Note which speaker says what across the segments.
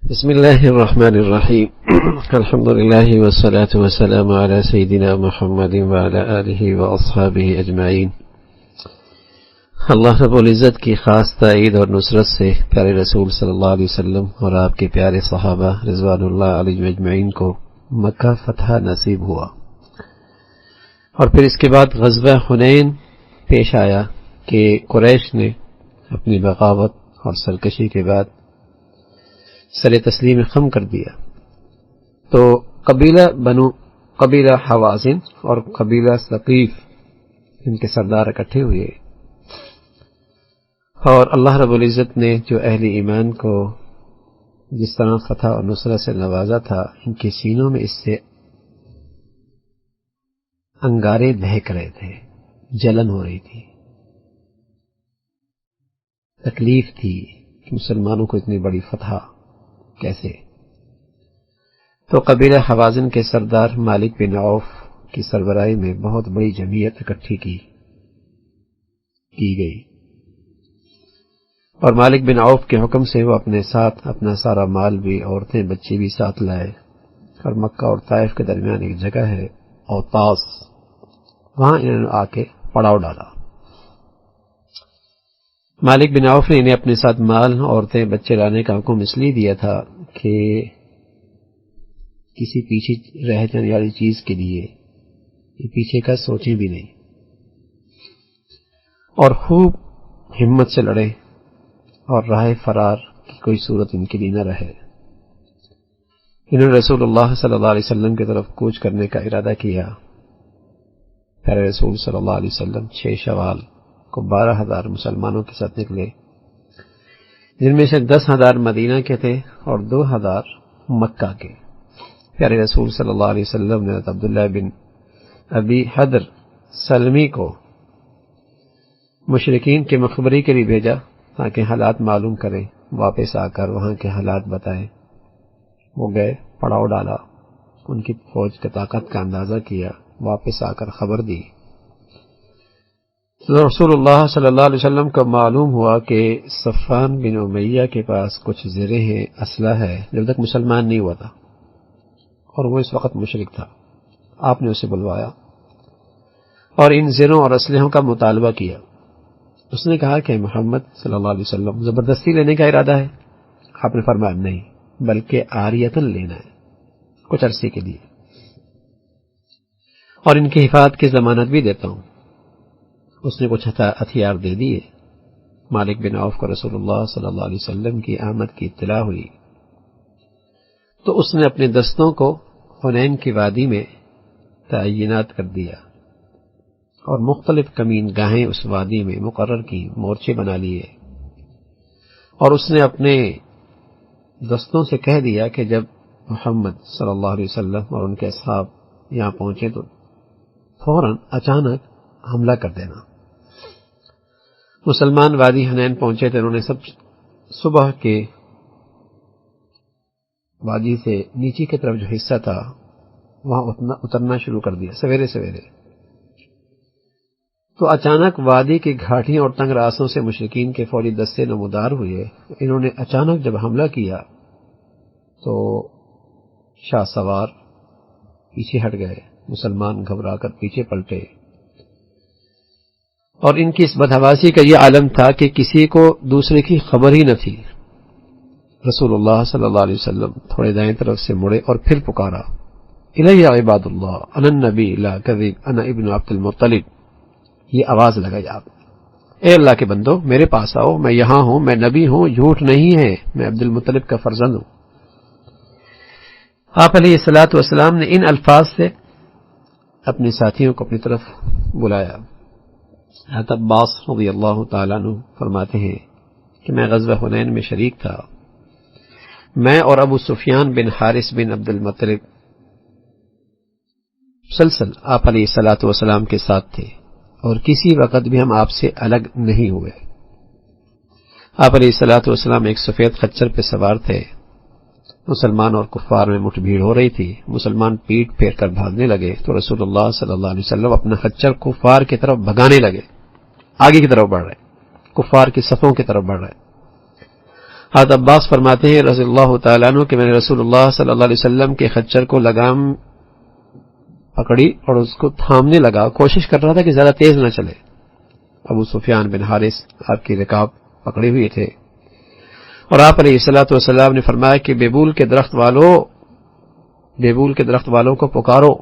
Speaker 1: بسم اللہ الرحمن الرحیم الحمد للہ والصلاة والسلام علی سیدنا محمد وعلی آلہ واصحابہ اجمعین۔ اللہ رب العزت کی خاص تائید اور نصرت سے پیارے رسول صلی اللہ علیہ وسلم اور آپ کے پیارے صحابہ رضوان اللہ علیہم اجمعین کو مکہ فتح نصیب ہوا، اور پھر اس کے بعد غزوہ حنین پیش آیا کہ قریش نے اپنی بغاوت اور سرکشی کے بعد سر تسلیم خم کر دیا، تو قبیلہ حوازن اور قبیلہ ثقیف ان کے سردار اکٹھے ہوئے، اور اللہ رب العزت نے جو اہل ایمان کو جس طرح فتح اور نصرت سے نوازا تھا، ان کے سینوں میں اس سے انگارے دہک رہے تھے، جلن ہو رہی تھی، تکلیف تھی کہ مسلمانوں کو اتنی بڑی فتح کیسے۔ تو قبیلہ حوازن کے سردار مالک بن عوف کی سربراہی میں بہت بڑی جمعیت اکٹھی کی گئی، اور مالک بن عوف کے حکم سے وہ اپنے ساتھ اپنا سارا مال بھی، عورتیں بچے بھی ساتھ لائے، اور مکہ اور طائف کے درمیان ایک جگہ ہے اوطاس، وہاں انہوں نے آ کے پڑاؤ ڈالا۔ مالک بن عوف نے انہیں اپنے ساتھ مال، عورتیں، بچے لانے کا حکم اس لیے دیا تھا کہ کسی پیچھے رہ جانے والی چیز کے لیے یہ پیچھے کا سوچیں بھی نہیں، اور خوب ہمت سے لڑے اور راہ فرار کی کوئی صورت ان کے لیے نہ رہے۔ انہوں نے رسول اللہ صلی اللہ علیہ وسلم کی طرف کوچ کرنے کا ارادہ کیا۔ پیارے رسول صلی اللہ علیہ وسلم 6 شوال کو 12,000 مسلمانوں کے ساتھ نکلے، جن میں سے 10,000 مدینہ کے تھے اور 2,000 مکہ کے۔ پیارے رسول صلی اللہ علیہ وسلم نے عبداللہ بن ابی حدر سلمی کو مشرکین کے مخبری کے لیے بھیجا تاکہ حالات معلوم کریں، واپس آ کر وہاں کے حالات بتائیں۔ وہ گئے، پڑاؤ ڈالا، ان کی فوج کی طاقت کا اندازہ کیا، واپس آ کر خبر دی۔ تو رسول اللہ صلی اللہ علیہ وسلم کو معلوم ہوا کہ صفان بن امیہ کے پاس کچھ زریں ہیں، اسلحہ ہے، جب تک مسلمان نہیں ہوا تھا، اور وہ اس وقت مشرک تھا۔ آپ نے اسے بلوایا اور ان زروں اور اسلحوں کا مطالبہ کیا۔ اس نے کہا کہ محمد صلی اللہ علیہ وسلم زبردستی لینے کا ارادہ ہے؟ آپ نے فرمایا نہیں، بلکہ عاریتاً لینا ہے، کچھ عرصے کے لیے، اور ان کی حفاظت کی ضمانت بھی دیتا ہوں۔ اس نے کچھ ہتھیار دے دیے۔ مالک بن عوف کو رسول اللہ صلی اللہ علیہ وسلم کی آمد کی اطلاع ہوئی، تو اس نے اپنے دستوں کو حنین کی وادی میں تعینات کر دیا، اور مختلف کمین گاہیں اس وادی میں مقرر کی، مورچے بنا لیے، اور اس نے اپنے دستوں سے کہہ دیا کہ جب محمد صلی اللہ علیہ وسلم اور ان کے اصحاب یہاں پہنچے تو فوراً اچانک حملہ کر دینا۔ مسلمان وادی حنین پہنچے تھے، انہوں نے سب صبح کے وادی سے نیچے کی طرف جو حصہ تھا وہاں اترنا شروع کر دیا سویرے سویرے۔ تو اچانک وادی کی گھاٹیوں اور تنگ راستوں سے مشرکین کے فوجی دستے نمودار ہوئے۔ انہوں نے اچانک جب حملہ کیا تو شاہ سوار پیچھے ہٹ گئے، مسلمان گھبرا کر پیچھے پلٹے، اور ان کی اس بدحواسی کا یہ عالم تھا کہ کسی کو دوسرے کی خبر ہی نہ تھی۔ رسول اللہ صلی اللہ علیہ وسلم تھوڑے دائیں طرف سے مڑے اور پھر پکارا، الیہ عباد اللہ انا النبی لا کذب انا ابن عبد المطلب۔ یہ آواز لگائی آپ، اے اللہ کے بندو میرے پاس آؤ، میں یہاں ہوں، میں نبی ہوں، جھوٹ نہیں ہے، میں عبد المطلب کا فرزند ہوں۔ آپ علیہ الصلوۃ والسلام نے ان الفاظ سے اپنے ساتھیوں کو اپنی طرف بلایا۔ حضرت عباس رضی اللہ تعالیٰ عنہ فرماتے ہیں کہ میں غزوہ حنین میں شریک تھا، میں اور ابو سفیان بن حارث بن عبد المطلب مسلسل آپ علیہ الصلوۃ والسلام کے ساتھ تھے، اور کسی وقت بھی ہم آپ سے الگ نہیں ہوئے۔ آپ علیہ الصلوۃ والسلام ایک سفید خچر پہ سوار تھے، مسلمان اور کفار میں مٹھ بھیڑ ہو رہی تھی، مسلمان پیٹ پھیر کر بھاگنے لگے تو رسول اللہ صلی اللہ علیہ وسلم اپنا خچر کفار کی طرف بھگانے لگے، آگے کی طرف بڑھ رہے، کفار کی صفوں کی طرف بڑھ رہا ہے۔ حضرت عباس فرماتے ہیں رضی اللہ تعالیٰ عنہ کہ میں نے رسول اللہ صلی اللہ علیہ وسلم کے خچر کو لگام پکڑی اور اس کو تھامنے لگا، کوشش کر رہا تھا کہ زیادہ تیز نہ چلے۔ ابو سفیان بن حارث آپ کی رکاب پکڑے ہوئے تھے، اور آپ علیہ الصلوۃ والسلام نے فرمایا کہ بیبول کے درخت والوں کو پکارو۔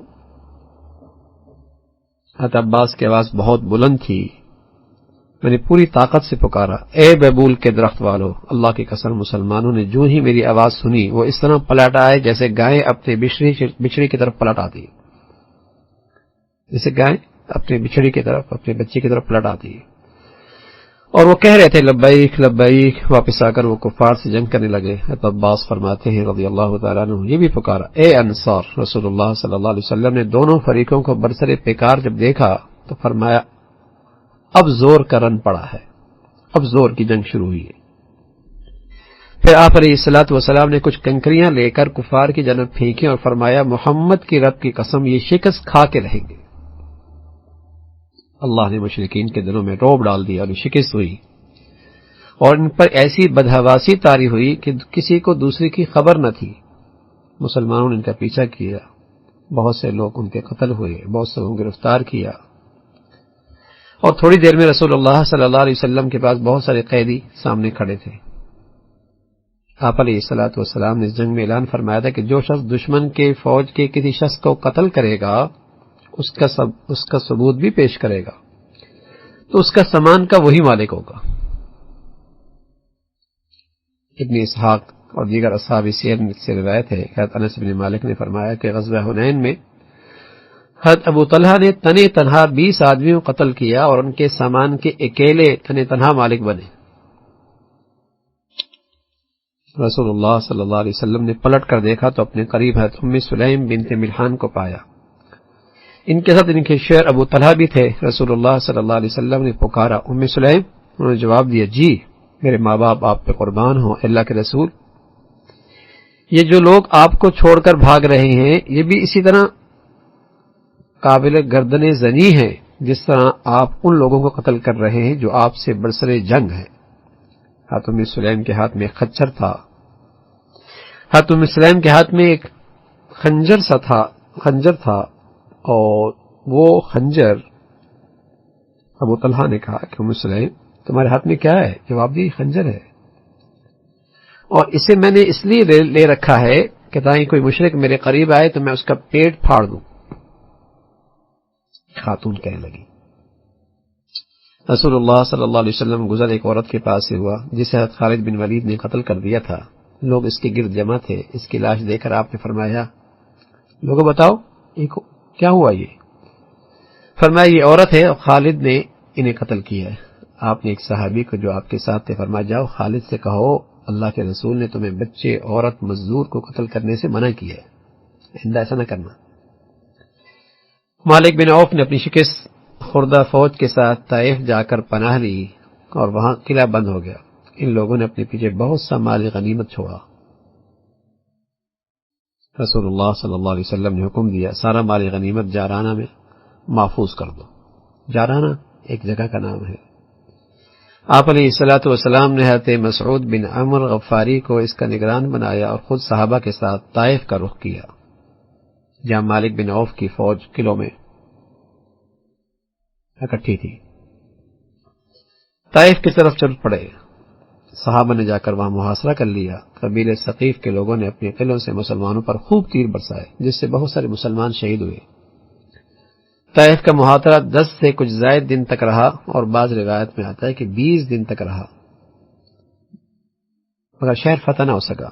Speaker 1: حضرت عباس کی آواز بہت بلند تھی، میں نے پوری طاقت سے پکارا، اے بیبول کے درخت والو، اللہ کی قسم مسلمانوں نے جو ہی میری آواز سنی وہ اس طرح پلٹ آئے جیسے گائے اپنے بچڑی کی طرف پلٹ آتی ہے، جیسے گائے اپنے بچڑی کی طرف، اپنے بچے کی طرف پلٹ آتی ہے، اور وہ کہہ رہے تھے لبیک لبیک۔ واپس آ کر وہ کفار سے جنگ کرنے لگے۔ حضرت عباس فرماتے ہیں رضی اللہ تعالیٰ عنہ یہ بھی پکارا، اے انصار۔ رسول اللہ صلی اللہ علیہ وسلم نے دونوں فریقوں کو برسر پیکار جب دیکھا تو فرمایا اب زور کا رن پڑا ہے، اب زور کی جنگ شروع ہوئی ہے۔ پھر آپ علیہ الصلوۃ والسلام نے کچھ کنکریاں لے کر کفار کی جانب پھینکی اور فرمایا محمد کی رب کی قسم یہ شکست کھا کے رہیں گے۔ اللہ نے مشرکین کے دلوں میں رعب ڈال دیا اور شکست ہوئی، اور ان پر ایسی بدحواسی طاری ہوئی کہ کسی کو دوسرے کی خبر نہ تھی۔ مسلمانوں نے ان کا پیچھا کیا، بہت سے لوگ ان کے قتل ہوئے، بہت سے کو گرفتار کیا، اور تھوڑی دیر میں رسول اللہ صلی اللہ علیہ وسلم کے پاس بہت سارے قیدی سامنے کھڑے تھے۔ آپ علیہ الصلوۃ والسلام نے اس جنگ میں اعلان فرمایا تھا کہ جو شخص دشمن کے فوج کے کسی شخص کو قتل کرے گا اس کا ثبوت بھی پیش کرے گا تو اس کا سامان کا وہی مالک ہوگا۔ ابن اسحاق اور دیگر اصحاب سیر سے روایت ہے کہ حضرت انس بن مالک نے فرمایا کہ غزوہ حنین میں حضرت ابو طلحہ نے تنے تنہا 20 آدمیوں کو قتل کیا اور ان کے سامان کے اکیلے تنے تنہا مالک بنے۔ رسول اللہ صلی اللہ علیہ وسلم نے پلٹ کر دیکھا تو اپنے قریب حضرت ام سلیم بنت ملحان کو پایا، ان کے ساتھ ان کے شوہر ابو طلحہ بھی تھے۔ رسول اللہ صلی اللہ علیہ وسلم نے پکارا ام سلیم، انہوں نے جواب دیا جی میرے ماں باپ آپ پہ قربان ہوں اللہ کے رسول، یہ جو لوگ آپ کو چھوڑ کر بھاگ رہے ہیں یہ بھی اسی طرح قابل گردن زنی ہیں جس طرح آپ ان لوگوں کو قتل کر رہے ہیں جو آپ سے برسر جنگ ہے۔ حضرت ام سلیم کے ہاتھ میں ایک خچر تھا، حضرت ام سلیم کے ہاتھ میں ایک خنجر تھا اور وہ خنجر ابو طلحہ نے کہا کہ ام سلیم تمہارے ہاتھ میں کیا ہے؟ جواب دی خنجر ہے، اور اسے میں نے اس لیے لے رکھا ہے کہ تاکہ کوئی مشرک میرے قریب آئے تو میں اس کا پیٹ پھاڑ دوں۔ خاتون کہنے لگی۔ رسول اللہ صلی اللہ علیہ وسلم گزر ایک عورت کے پاس سے ہوا جسے حضرت خالد بن ولید نے قتل کر دیا تھا، لوگ اس کے گرد جمع تھے، اس کی لاش دیکھ کر آپ نے فرمایا لوگوں بتاؤ کیا ہوا؟ یہ فرمایا یہ عورت ہے اور خالد نے انہیں قتل کیا ہے۔ آپ نے ایک صحابی کو جو آپ کے ساتھ تھے فرمایا جاؤ خالد سے کہو اللہ کے رسول نے تمہیں بچے عورت مزدور کو قتل کرنے سے منع کیا ہے، آئندہ ایسا نہ کرنا۔ مالک بن عوف نے اپنی شکست خوردہ فوج کے ساتھ طائف جا کر پناہ لی اور وہاں قلعہ بند ہو گیا۔ ان لوگوں نے اپنے پیچھے بہت سا مال غنیمت چھوڑا۔ رسول اللہ صلی اللہ علیہ وسلم نے حکم دیا سارا مال غنیمت جارانہ میں محفوظ کر دو۔ جارانہ ایک جگہ کا نام ہے۔ آپ علیہ الصلوۃ والسلام نے حضرت مسعود بن عمر غفاری کو اس کا نگران بنایا اور خود صحابہ کے ساتھ طائف کا رخ کیا جہاں مالک بن عوف کی فوج قلعوں میں اکٹھی تھی۔ طائف کی طرف چل پڑے، صحابہ نے جا کر وہاں محاصرہ کر لیا۔ قبیلے ثقیف کے لوگوں نے اپنے قلعوں سے مسلمانوں پر خوب تیر برسائے جس سے بہت سارے مسلمان شہید ہوئے۔ طائف کا محاصرہ 10 سے کچھ زائد دن تک رہا اور بعض روایت میں آتا ہے کہ 20 دن تک رہا، مگر شہر فتح نہ ہو سکا۔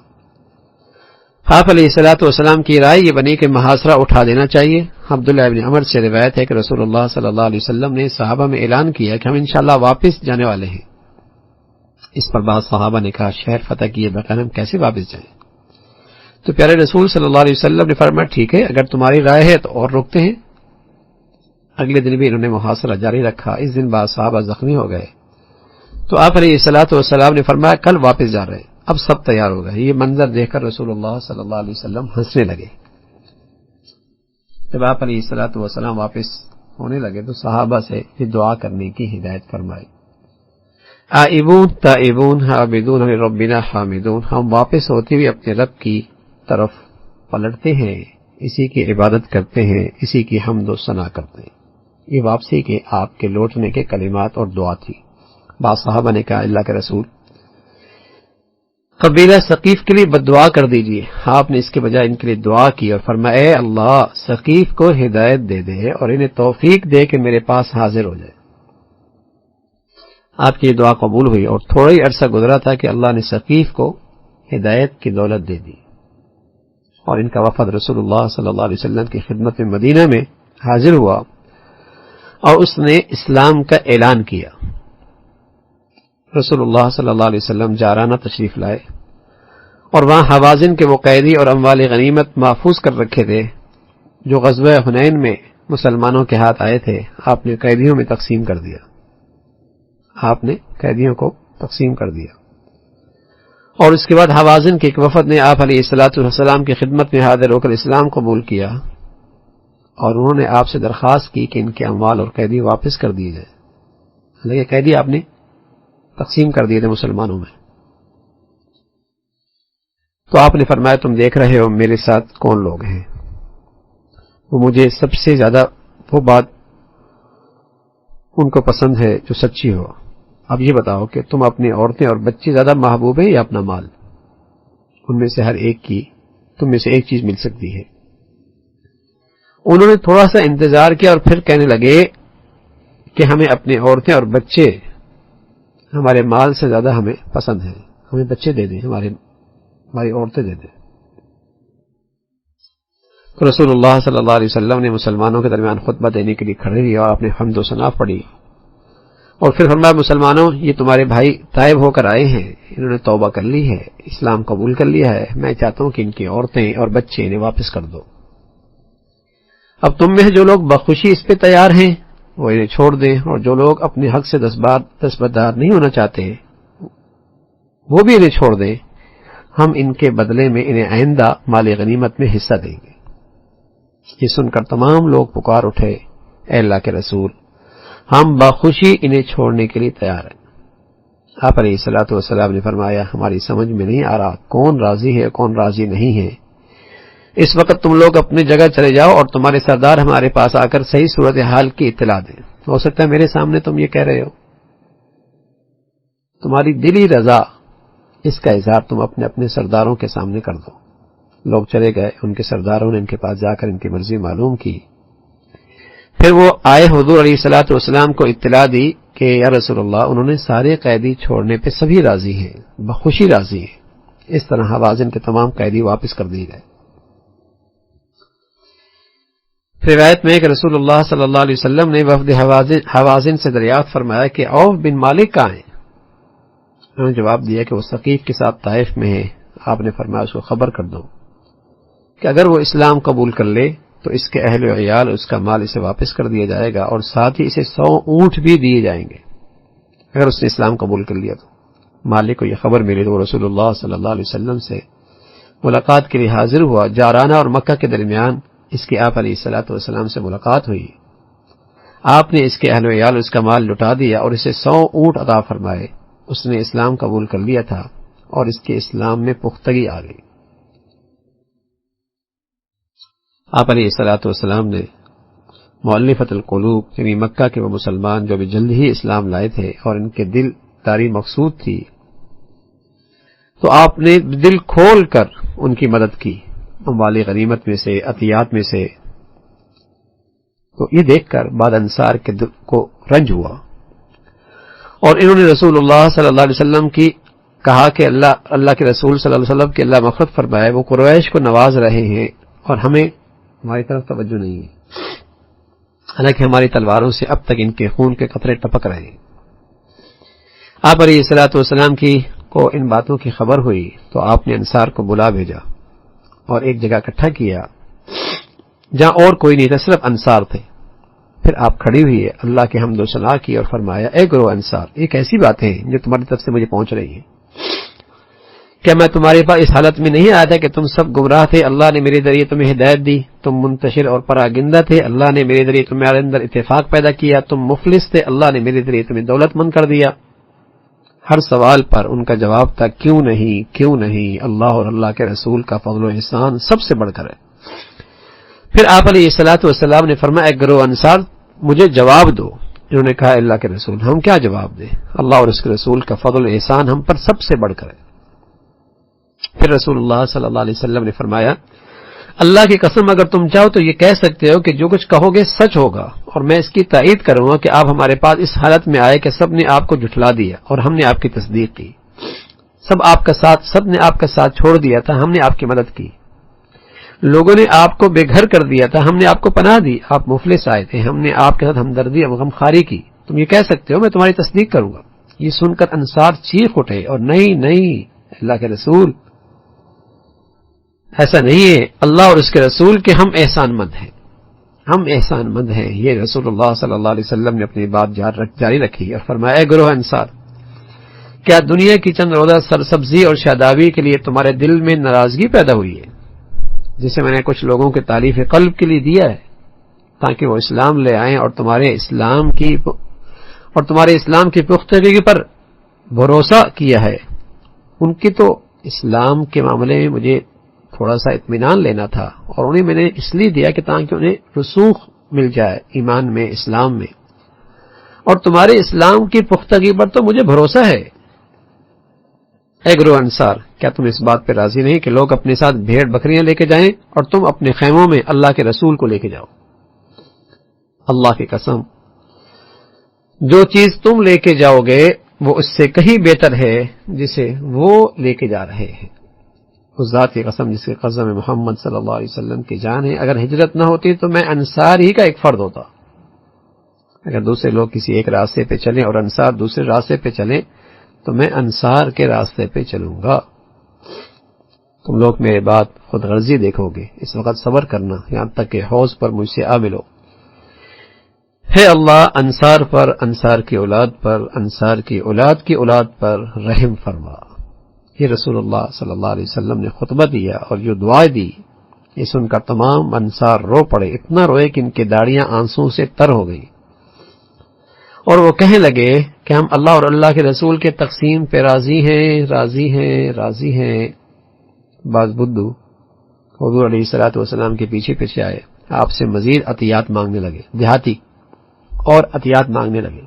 Speaker 1: آپ علیہ الصلوۃ والسلام کی رائے یہ بنی کہ محاصرہ اٹھا دینا چاہیے۔ عبداللہ ابن عمر سے روایت ہے کہ رسول اللہ صلی اللہ علیہ وسلم نے صحابہ میں اعلان کیا کہ ہم انشاءاللہ واپس جانے والے ہیں۔ اس پر بعض صحابہ نے کہا شہر فتح کیے بغیر ہم کیسے واپس جائیں؟ تو پیارے رسول صلی اللہ علیہ وسلم نے فرمایا ٹھیک ہے اگر تمہاری رائے ہے تو اور روکتے ہیں۔ اگلے دن بھی انہوں نے محاصرہ جاری رکھا۔ اس دن بعد صحابہ زخمی ہو گئے تو آپ علیہ الصلوۃ والسلام نے فرمایا کل واپس جا رہے ہیں، اب سب تیار ہو گئے۔ یہ منظر دیکھ کر رسول اللہ صلی اللہ علیہ وسلم ہنسنے لگے۔ جب آپ علیہ الصلوۃ والسلام واپس ہونے لگے تو صحابہ سے یہ دعا کرنے کی ہدایت فرمائی، آئبون تائبون عابدون لربنا حامدون، ہم واپس ہوتے ہوئے اپنے رب کی طرف پلٹتے ہیں، اسی کی عبادت کرتے ہیں، اسی کی حمد و ثنا کرتے ہیں۔ یہ واپسی کے آپ کے لوٹنے کے کلمات اور دعا تھی۔ بعض صحابہ نے کہا اللہ کے رسول، قبیلہ ثقیف کے لیے بد دعا کر دیجئے۔ آپ نے اس کے بجائے ان کے لیے دعا کی اور فرمایا اے اللہ ثقیف کو ہدایت دے دے اور انہیں توفیق دے کہ میرے پاس حاضر ہو جائے۔ آپ کی یہ دعا قبول ہوئی اور تھوڑا ہی عرصہ گزرا تھا کہ اللہ نے ثقیف کو ہدایت کی دولت دے دی اور ان کا وفد رسول اللہ صلی اللہ علیہ وسلم کی خدمت میں مدینہ میں حاضر ہوا اور اس نے اسلام کا اعلان کیا۔ رسول اللہ صلی اللہ علیہ وسلم جارانہ تشریف لائے اور وہاں حوازن کے وہ قیدی اور اموال غنیمت محفوظ کر رکھے تھے جو غزوہ حنین میں مسلمانوں کے ہاتھ آئے تھے، آپ نے قیدیوں میں تقسیم کر دیا۔ آپ نے قیدیوں کو تقسیم کر دیا اور اس کے بعد حوازن کے ایک وفد نے آپ علیہ الصلوۃ والسلام کی خدمت میں حاضر ہو کر اسلام قبول کیا اور انہوں نے آپ سے درخواست کی کہ ان کے اموال اور قیدی واپس کر دیے جائیں، حالانکہ قیدی آپ نے تقسیم کر دیے تھے مسلمانوں میں۔ تو آپ نے فرمایا تم دیکھ رہے ہو میرے ساتھ کون لوگ ہیں، وہ مجھے سب سے زیادہ وہ بات ان کو پسند ہے جو سچی ہو۔ اب یہ بتاؤ کہ تم اپنی عورتیں اور بچے زیادہ محبوب ہیں یا اپنا مال؟ ان میں سے ہر ایک کی تم میں سے ایک چیز مل سکتی ہے۔ انہوں نے تھوڑا سا انتظار کیا اور پھر کہنے لگے کہ ہمیں اپنی عورتیں اور بچے ہمارے مال سے زیادہ ہمیں پسند ہیں، ہمیں بچے دے دیں، ہماری عورتیں دے دیں۔ تو رسول اللہ صلی اللہ علیہ وسلم نے مسلمانوں کے درمیان خطبہ دینے کے لیے کھڑے ہوئے اور اپنے حمد و ثنا پڑھی اور پھر فرمایا مسلمانوں یہ تمہارے بھائی تائب ہو کر آئے ہیں، انہوں نے توبہ کر لی ہے، اسلام قبول کر لیا ہے، میں چاہتا ہوں کہ ان کی عورتیں اور بچے انہیں واپس کر دو۔ اب تم میں جو لوگ بخوشی اس پہ تیار ہیں وہ انہیں چھوڑ دیں اور جو لوگ اپنے حق سے دستبردار نہیں ہونا چاہتے وہ بھی انہیں چھوڑ دیں، ہم ان کے بدلے میں انہیں آئندہ مال غنیمت میں حصہ دیں گے۔ یہ سن کر تمام لوگ پکار اٹھے اے اللہ کے رسول ہم بخوشی انہیں چھوڑنے کے لیے تیار ہیں۔ آپ علیہ الصلوۃ والسلام نے فرمایا ہماری سمجھ میں نہیں آ رہا کون راضی ہے کون راضی نہیں ہے، اس وقت تم لوگ اپنی جگہ چلے جاؤ اور تمہارے سردار ہمارے پاس آ کر صحیح صورتحال کی اطلاع دیں۔ ہو سکتا ہے میرے سامنے تم یہ کہہ رہے ہو، تمہاری دلی رضا اس کا اظہار تم اپنے اپنے سرداروں کے سامنے کر دو۔ لوگ چلے گئے، ان کے سرداروں نے ان کے پاس جا کر ان کی مرضی معلوم کی، پھر وہ آئے حضور علیہ الصلوۃ والسلام کو اطلاع دی کہ یا رسول اللہ انہوں نے سارے قیدی چھوڑنے پہ سبھی راضی ہیں، بخوشی راضی ہیں۔ اس طرح حوازن کے تمام قیدی واپس کر دیے گئے۔ روایت میں کہ رسول اللہ صلی اللہ علیہ وسلم نے وفد حوازن سے دریافت فرمایا کہ عوف بن مالک کہاں ہیں؟ انہوں نے جواب دیا کہ وہ ثقیف کے ساتھ طائف میں ہے۔ آپ نے فرمایا اس کو خبر کر دو کہ اگر وہ اسلام قبول کر لے تو اس کے اہل و عیال اس کا مال اسے واپس کر دیا جائے گا اور ساتھ ہی اسے 100 اونٹ بھی دیے جائیں گے اگر اس نے اسلام قبول کر لیا تو۔ مالک کو یہ خبر ملی تو وہ رسول اللہ صلی اللہ علیہ وسلم سے ملاقات کے لیے حاضر ہوا۔ جارانہ اور مکہ کے درمیان اس کی آپ علیہ الصلوۃ والسلام سے ملاقات ہوئی۔ آپ نے اس کے اہل و عیال اس کا مال لٹا دیا اور اسے 100 اونٹ عطا فرمائے۔ اس نے اسلام قبول کر لیا تھا اور اس کے اسلام میں پختگی آ گئی۔ آپ علیہ الصلوۃ والسلام نے مؤلفۃ القلوب یعنی مکہ کے وہ مسلمان جو بھی جلد ہی اسلام لائے تھے اور ان کے دل داری مقصود تھی، تو آپ نے دل کھول کر ان کی مدد کی، اموال غنیمت میں سے، عطیات میں سے۔ تو یہ دیکھ کر بعد انصار کے دل کو رنج ہوا اور انہوں نے رسول اللہ صلی اللہ علیہ وسلم کی کہا کہ اللہ کے رسول صلی اللہ علیہ وسلم کی اللہ مغفرت فرمائے، وہ قریش کو نواز رہے ہیں اور ہماری طرف توجہ نہیں ہے، حالانکہ ہماری تلواروں سے اب تک ان کے خون کے قطرے ٹپک رہے ہیں۔ آپ علیہ الصلوۃ والسلام کو ان باتوں کی خبر ہوئی تو آپ نے انصار کو بلا بھیجا اور ایک جگہ اکٹھا کیا جہاں اور کوئی نہیں تھا، صرف انصار تھے۔ پھر آپ کھڑی ہوئی ہے، اللہ کے حمد و ثنا کی اور فرمایا اے گروہ انصار، یہ کیسی باتیں ہیں جو تمہاری طرف سے مجھے پہنچ رہی ہیں؟ کیا میں تمہارے پاس اس حالت میں نہیں آیا تھا کہ تم سب گمراہ تھے، اللہ نے میرے ذریعے تمہیں ہدایت دی، تم منتشر اور پراگندہ تھے، اللہ نے میرے ذریعے تمہارے اندر اتفاق پیدا کیا، تم مفلس تھے، اللہ نے میرے ذریعے تمہیں دولت مند کر دیا، ہر سوال پر ان کا جواب تھا کیوں نہیں، اللہ اور اللہ کے رسول کا فضل و احسان سب سے بڑھ کر ہے۔ پھر آپ علیہ الصلوۃ والسلام نے فرمایا اے گروہ انصار مجھے جواب دو۔ انہوں نے کہا اللہ کے رسول ہم کیا جواب دیں، اللہ اور اس کے رسول کا فضل و احسان ہم پر سب سے بڑھ کر ہے۔ پھر رسول اللہ صلی اللہ علیہ وسلم نے فرمایا اللہ کی قسم اگر تم چاہو تو یہ کہہ سکتے ہو کہ جو کچھ کہو گے سچ ہوگا، اور میں اس کی تائید کروں گا کہ آپ ہمارے پاس اس حالت میں آئے کہ سب نے آپ کو جھٹلا دیا اور ہم نے آپ کی تصدیق کی، سب نے آپ کا ساتھ چھوڑ دیا تھا، ہم نے آپ کی مدد کی، لوگوں نے آپ کو بے گھر کر دیا تھا، ہم نے آپ کو پناہ دی، آپ مفلس آئے تھے، ہم نے آپ کے ساتھ ہمدردی اور غمخواری کی، تم یہ کہہ سکتے ہو میں تمہاری تصدیق کروں گا۔ یہ سن کر انصار چیخ اٹھے اور نہیں اللہ کے رسول ایسا نہیں ہے، اللہ اور اس کے رسول کے ہم احسان مند ہیں۔ یہ رسول اللہ صلی اللہ علیہ وسلم نے اپنی بات جاری رکھی اور فرمایا اے گروہ انصار کیا دنیا کی چند روزہ سرسبزی اور شادابی کے لیے تمہارے دل میں ناراضگی پیدا ہوئی ہے، جسے میں نے کچھ لوگوں کے تعلیف قلب کے لیے دیا ہے تاکہ وہ اسلام لے آئیں اور تمہارے اسلام کی پختگی پر بھروسہ کیا ہے؟ ان کی تو اسلام کے معاملے میں مجھے تھوڑا سا اطمینان لینا تھا اور انہیں میں نے اس لیے دیا کہ تاکہ انہیں رسوخ مل جائے ایمان میں، اسلام میں، اور تمہارے اسلام کی پختگی پر تو مجھے بھروسہ ہے۔ اے گروہ انصار کیا تم اس بات پہ راضی نہیں کہ لوگ اپنے ساتھ بھیڑ بکریاں لے کے جائیں اور تم اپنے خیموں میں اللہ کے رسول کو لے کے جاؤ؟ اللہ کی قسم جو چیز تم لے کے جاؤ گے وہ اس سے کہیں بہتر ہے جسے وہ لے کے جا رہے ہیں۔ اس ذات کی قسم جس کے قسم محمد صلی اللہ علیہ وسلم کی جان ہے، اگر ہجرت نہ ہوتی تو میں انصار ہی کا ایک فرد ہوتا۔ اگر دوسرے لوگ کسی ایک راستے پہ چلیں اور انصار دوسرے راستے پہ چلیں تو میں انصار کے راستے پہ چلوں گا۔ تم لوگ میرے بات خود غرضی دیکھو گے، اس وقت صبر کرنا یہاں تک کہ حوض پر مجھ سے آ ملو۔ ہے اللہ انصار پر، انصار کی اولاد پر، انصار کی اولاد کی اولاد پر رحم فرما۔ یہ رسول اللہ صلی اللہ علیہ وسلم نے خطبہ دیا اور جو دعائیں دی یہ سن کر تمام انصار رو پڑے، اتنا روئے کہ ان کی داڑیاں آنسوں سے تر ہو گئی، اور وہ کہنے لگے کہ ہم اللہ اور اللہ کے رسول کے تقسیم پہ راضی ہیں۔ بعض بدو حضور علیہ الصلوۃ والسلام کے پیچھے آئے، آپ سے مزید عطیات مانگنے لگے، دیہاتی اور عطیات مانگنے لگے۔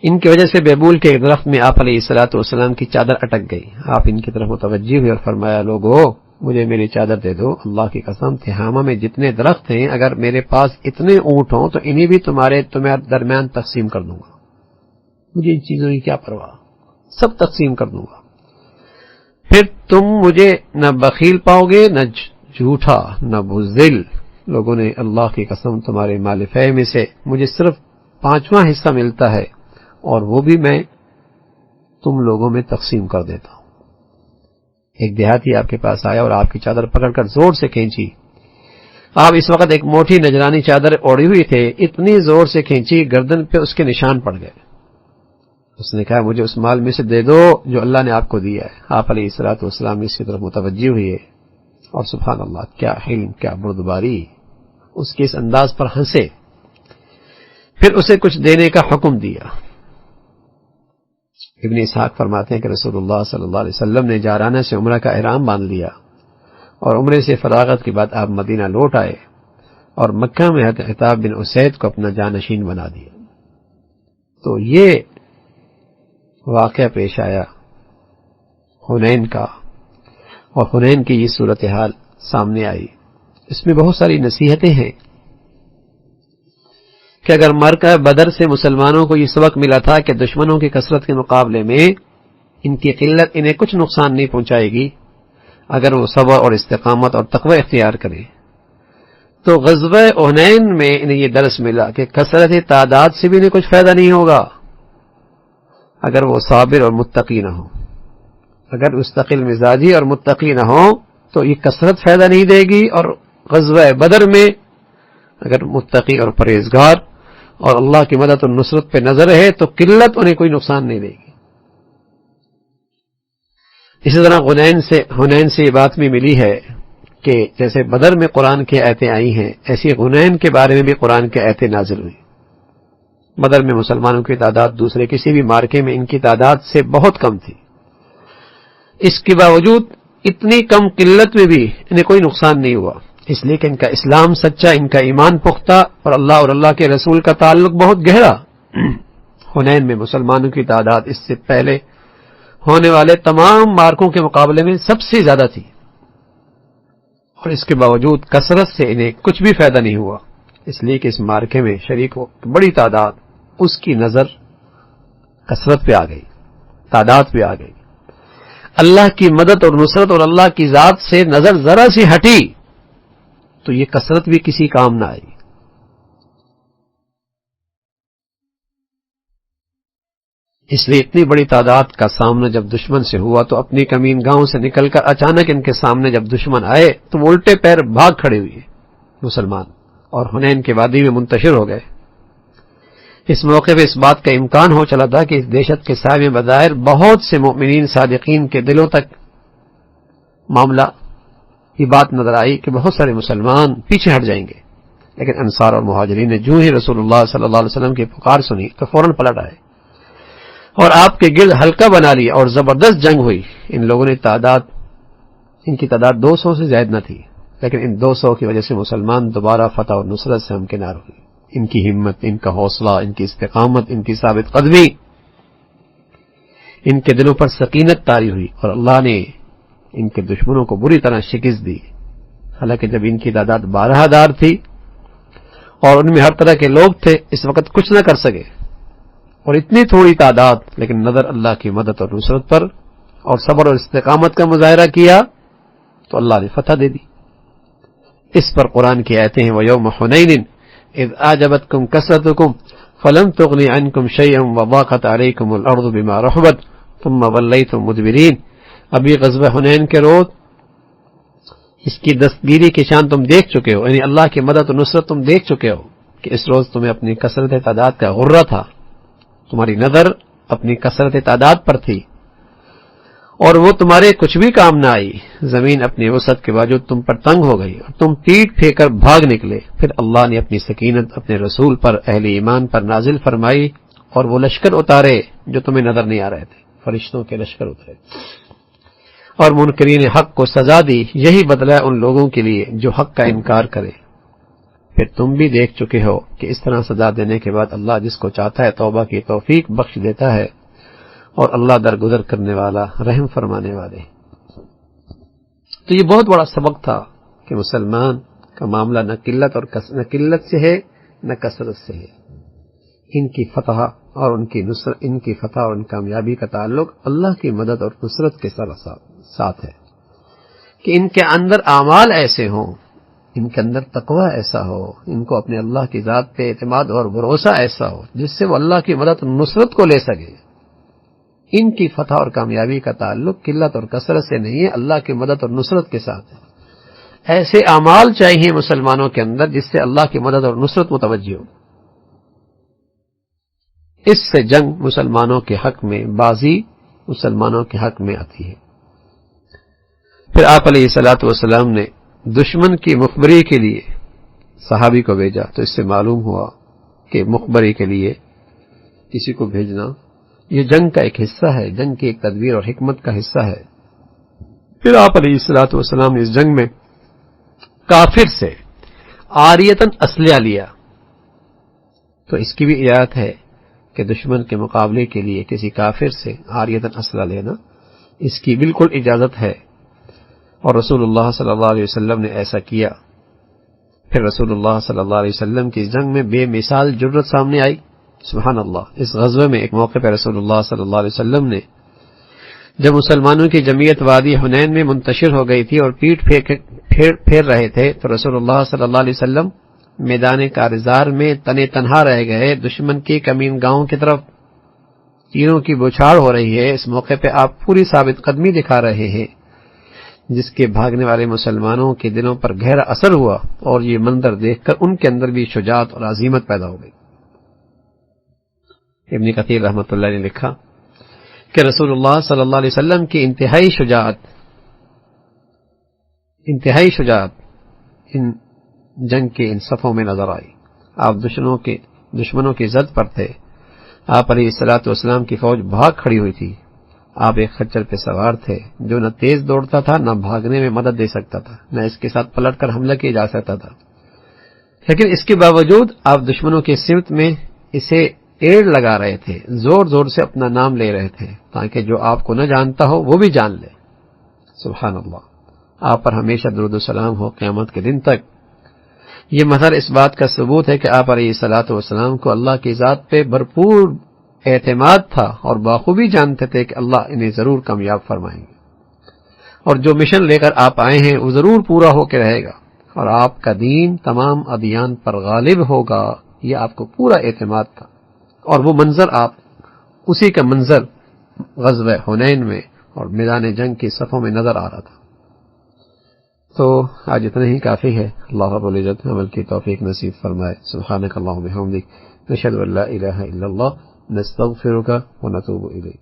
Speaker 1: ان کی وجہ سے بیبول کے ایک درخت میں آپ علیہ الصلوۃ والسلام کی چادر اٹک گئی۔ آپ ان کی طرف متوجہ ہوئے اور فرمایا لوگو مجھے میری چادر دے دو، اللہ کی قسم تہامہ میں جتنے درخت ہیں اگر میرے پاس اتنے اونٹ ہوں تو انہیں بھی تمہارے درمیان تقسیم کر دوں گا، مجھے ان چیزوں کی کیا پرواہ، سب تقسیم کر دوں گا۔ پھر تم مجھے نہ بخیل پاؤ گے، نہ جھوٹا، نہ بزدل۔ لوگوں نے اللہ کی قسم تمہارے مال فے میں سے مجھے صرف 5واں حصہ ملتا ہے اور وہ بھی میں تم لوگوں میں تقسیم کر دیتا ہوں۔ ایک دیہاتی آپ کے پاس آیا اور آپ کی چادر پکڑ کر زور سے کھینچی۔ آپ اس وقت ایک موٹی نجرانی چادر اوڑھی ہوئی تھے، اتنی زور سے کھینچی گردن پہ اس کے نشان پڑ گئے۔ اس نے کہا مجھے اس مال میں سے دے دو جو اللہ نے آپ کو دیا ہے۔ آپ علیہ الصلوۃ والسلام اس کی طرف متوجہ ہوئے اور سبحان اللہ کیا حلم، کیا بردباری، اس کے اس انداز پر ہنسے، پھر اسے کچھ دینے کا حکم دیا۔ ابن اسحاق فرماتے ہیں کہ رسول اللہ صلی اللہ علیہ وسلم نے جارانہ سے عمرہ کا احرام باندھ لیا اور عمرے سے فراغت کے بعد آپ مدینہ لوٹ آئے اور مکہ میں عتاب بن اسید کو اپنا جانشین بنا دیا۔ تو یہ واقعہ پیش آیا حنین کا، اور حنین کی یہ صورتحال سامنے آئی۔ اس میں بہت ساری نصیحتیں ہیں کہ اگر معرکہ بدر سے مسلمانوں کو یہ سبق ملا تھا کہ دشمنوں کی کثرت کے مقابلے میں ان کی قلت انہیں کچھ نقصان نہیں پہنچائے گی اگر وہ صبر اور استقامت اور تقوی اختیار کریں، تو غزوہ حنین میں انہیں یہ درس ملا کہ کثرت تعداد سے بھی انہیں کچھ فائدہ نہیں ہوگا اگر وہ صابر اور متقی نہ ہو۔ اگر مستقل مزاجی اور متقی نہ ہو تو یہ کثرت فائدہ نہیں دے گی، اور غزوہ بدر میں اگر متقی اور پرہیزگار اور اللہ کی مدد اور نصرت پہ نظر ہے تو قلت انہیں کوئی نقصان نہیں دے گی۔ اسی طرح حنین سے یہ بات بھی ملی ہے کہ جیسے بدر میں قرآن کی آیتیں آئی ہیں ایسی حنین کے بارے میں بھی قرآن کی آیتیں نازل ہوئی۔ بدر میں مسلمانوں کی تعداد دوسرے کسی بھی مارکے میں ان کی تعداد سے بہت کم تھی. اس کے باوجود اتنی کم قلت میں بھی انہیں کوئی نقصان نہیں ہوا، اس لیے کہ ان کا اسلام سچا، ان کا ایمان پختہ اور اللہ کے رسول کا تعلق بہت گہرا. حنین میں مسلمانوں کی تعداد اس سے پہلے ہونے والے تمام مارکوں کے مقابلے میں سب سے زیادہ تھی، اور اس کے باوجود کثرت سے انہیں کچھ بھی فائدہ نہیں ہوا، اس لیے کہ اس مارکے میں شریکوں کی بڑی تعداد اس کی نظر کثرت پہ آ گئی، تعداد پہ آ گئی. اللہ کی مدد اور نصرت اور اللہ کی ذات سے نظر ذرا سی ہٹی تو یہ کثرت بھی کسی کام نہ آئی. اس لیے اتنی بڑی تعداد کا سامنا جب دشمن سے ہوا تو اپنی کمین گاؤں سے نکل کر اچانک ان کے سامنے جب دشمن آئے تو وہ الٹے پیر بھاگ کھڑے ہوئے مسلمان، اور حنین کے وادی میں منتشر ہو گئے. اس موقع پہ اس بات کا امکان ہو چلا تھا کہ اس دہشت کے سائے میں بظاہر بہت سے مومنین صادقین کے دلوں تک معاملہ یہ بات نظر آئی کہ بہت سارے مسلمان پیچھے ہٹ جائیں گے، لیکن انصار اور مہاجرین نے جو ہی رسول اللہ صلی اللہ علیہ وسلم کی پکار سنی تو فوراً پلٹ آئے اور آپ کے گرد حلقہ بنا لیا اور زبردست جنگ ہوئی. ان لوگوں نے ان کی تعداد 200 سے زائد نہ تھی، لیکن ان 200 کی وجہ سے مسلمان دوبارہ فتح اور نصرت سے ہمکنار ہوئی. ان کی ہمت، ان کا حوصلہ، ان کی استقامت، ان کی ثابت قدمی، ان کے دلوں پر سکینت طاری ہوئی اور اللہ نے ان کے دشمنوں کو بری طرح شکست دی. حالانکہ جب ان کی تعداد 12,000 تھی اور ان میں ہر طرح کے لوگ تھے، اس وقت کچھ نہ کر سکے، اور اتنی تھوڑی تعداد لیکن نظر اللہ کی مدد اور نصرت پر اور صبر اور استقامت کا مظاہرہ کیا تو اللہ نے فتح دے دی. اس پر قرآن کی آیتیں ہیں وَيَوْمَ حُنَيْنٍ اذ اعجبتكم كثرتكم فلم تغن عنكم شيئا وضاقت عليكم الارض بما رحبت ثم وليتم مدبرين. ابھی غزوہ حنین کے روز اس کی دستگیری کی شان تم دیکھ چکے ہو، یعنی اللہ کی مدد و نصرت تم دیکھ چکے ہو کہ اس روز تمہیں اپنی کثرت تعداد کا غرہ تھا، تمہاری نظر اپنی کثرت تعداد پر تھی اور وہ تمہارے کچھ بھی کام نہ آئی. زمین اپنی وسعت کے باوجود تم پر تنگ ہو گئی اور تم پیٹ پھینک کر بھاگ نکلے. پھر اللہ نے اپنی سکینت اپنے رسول پر، اہل ایمان پر نازل فرمائی اور وہ لشکر اتارے جو تمہیں نظر نہیں آ رہے تھے، فرشتوں کے لشکر اترے اور منکرین حق کو سزا دی. یہی بدلہ ہے ان لوگوں کے لیے جو حق کا انکار کرے. پھر تم بھی دیکھ چکے ہو کہ اس طرح سزا دینے کے بعد اللہ جس کو چاہتا ہے توبہ کی توفیق بخش دیتا ہے، اور اللہ درگزر کرنے والا، رحم فرمانے والے. تو یہ بہت بڑا سبق تھا کہ مسلمان کا معاملہ نہ قلت سے ہے نہ کثرت سے ہے. ان کی فتح اور ان کی فتح اور ان کامیابی کا تعلق اللہ کی مدد اور نصرت کے ساتھ ہے کہ ان کے اندر اعمال ایسے ہوں، ان کے اندر تقوی ایسا ہو، ان کو اپنے اللہ کی ذات پہ اعتماد اور بھروسہ ایسا ہو جس سے وہ اللہ کی مدد اور نصرت کو لے سکے. ان کی فتح اور کامیابی کا تعلق قلت اور کثرت سے نہیں ہے، اللہ کی مدد اور نصرت کے ساتھ ہے. ایسے اعمال چاہیے مسلمانوں کے اندر جس سے اللہ کی مدد اور نصرت متوجہ ہو. اس سے جنگ مسلمانوں کے حق میں، بازی مسلمانوں کے حق میں آتی ہے. پھر آپ علیہ الصلوۃ والسلام نے دشمن کی مخبری کے لیے صحابی کو بھیجا تو اس سے معلوم ہوا کہ مخبری کے لیے کسی کو بھیجنا یہ جنگ کا ایک حصہ ہے، جنگ کی ایک تدبیر اور حکمت کا حصہ ہے. پھر آپ علیہ الصلوۃ والسلام نے اس جنگ میں کافر سے عاریتاً اسلحہ لیا. تو اس کی بھی اجازت ہے کہ دشمن کے مقابلے کے لیے کسی کافر سے عاریتاً اسلحہ لینا، اس کی بالکل اجازت ہے، اور رسول اللہ صلی اللہ علیہ وسلم نے ایسا کیا. پھر رسول اللہ صلی اللہ علیہ وسلم کی جنگ میں بے مثال جرأت سامنے آئی. سبحان اللہ. اس غزوے میں ایک موقع پہ رسول اللہ صلی اللہ علیہ وسلم نے جب مسلمانوں کی جمعیت وادی حنین میں منتشر ہو گئی تھی اور پیٹ پھیر رہے تھے تو رسول اللہ صلی اللہ علیہ وسلم میدان کارزار میں تنے تنہا رہ گئے. دشمن کی کمین گاؤں کی طرف تیروں کی بوچھاڑ ہو رہی ہے. اس موقع پہ آپ پوری ثابت قدمی دکھا رہے ہیں جس کے بھاگنے والے مسلمانوں کے دلوں پر گہرا اثر ہوا، اور یہ منظر دیکھ کر ان کے اندر بھی شجاعت اور عزیمت پیدا ہو گئی. ابن کثیر رحمۃ اللہ نے لکھا کہ رسول اللہ صلی اللہ علیہ وسلم کی انتہائی شجاعت ان جنگ کے ان صفوں میں نظر آئی. آپ دشمنوں کی زد پر تھے. آپ علیہ الصلوۃ والسلام کی فوج بھاگ کھڑی ہوئی تھی. آپ ایک خچر پہ سوار تھے جو نہ تیز دوڑتا تھا، نہ بھاگنے میں مدد دے سکتا تھا، نہ اس کے ساتھ پلٹ کر حملہ کیا جا سکتا تھا. لیکن اس کے باوجود آپ دشمنوں کی سمت میں اسے ایڑ لگا رہے تھے، زور زور سے اپنا نام لے رہے تھے تاکہ جو آپ کو نہ جانتا ہو وہ بھی جان لے. سبحان اللہ. آپ پر ہمیشہ درود و سلام ہو قیامت کے دن تک. یہ مظہر اس بات کا ثبوت ہے کہ آپ علیہ الصلوۃ والسلام کو اللہ کی ذات پہ بھرپور اعتماد تھا اور بخوبی جانتے تھے کہ اللہ انہیں ضرور کامیاب فرمائیں گے، اور جو مشن لے کر آپ آئے ہیں وہ ضرور پورا ہو کے رہے گا، اور آپ کا دین تمام ادیان پر غالب ہوگا. یہ آپ کو پورا اعتماد تھا، اور وہ منظر آپ اسی کا منظر غزوہ حنین میں اور میدان جنگ کی صفوں میں نظر آ رہا تھا. تو آج اتنا ہی کافی ہے. اللہ رب العزت عمل کی توفیق نصیب فرمائے. سبحانک اللہم بحمدک، نشہد ان لا الہ الا اللہ، نستغفرک ونتوب الیک.